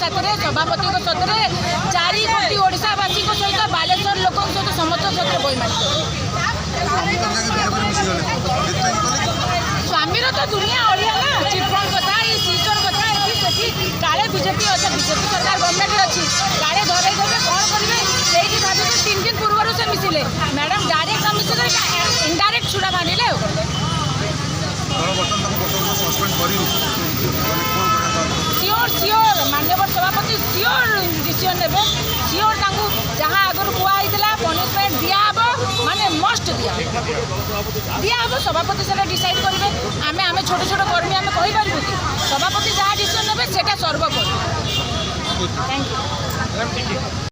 साथी सभापति सतरे 4 कोटी ओडावासी सहित बालेश्वर लोक सहित समस्त सतरे बही मारी स्वामीर तो दुनिया अड़िया ना चिटफंड कथा सीटर कथा काले बीजेपी अच्छा बीजेपी सरकार गवर्नमेंट अच्छी काले धरे देवे कौन करेंगे से भाभी 3 दिन पूर्व से मिसिले मैडम डायरेक्ट न मिसिले इनडायरेक्ट छुड़ा मानिले सियोर सियोर माननीय सभापति सियोर डिसीजन ने सियोर जहाँ आगर कहला पनिशमेंट दिहब माने मस्ट दिहब सभापति से डिसाइड करेंगे आम आम छोट छोट कर्मी आम कहीपर कि सभापति जहाँ डिसीजन ने सर्वोपरि थैंक यू।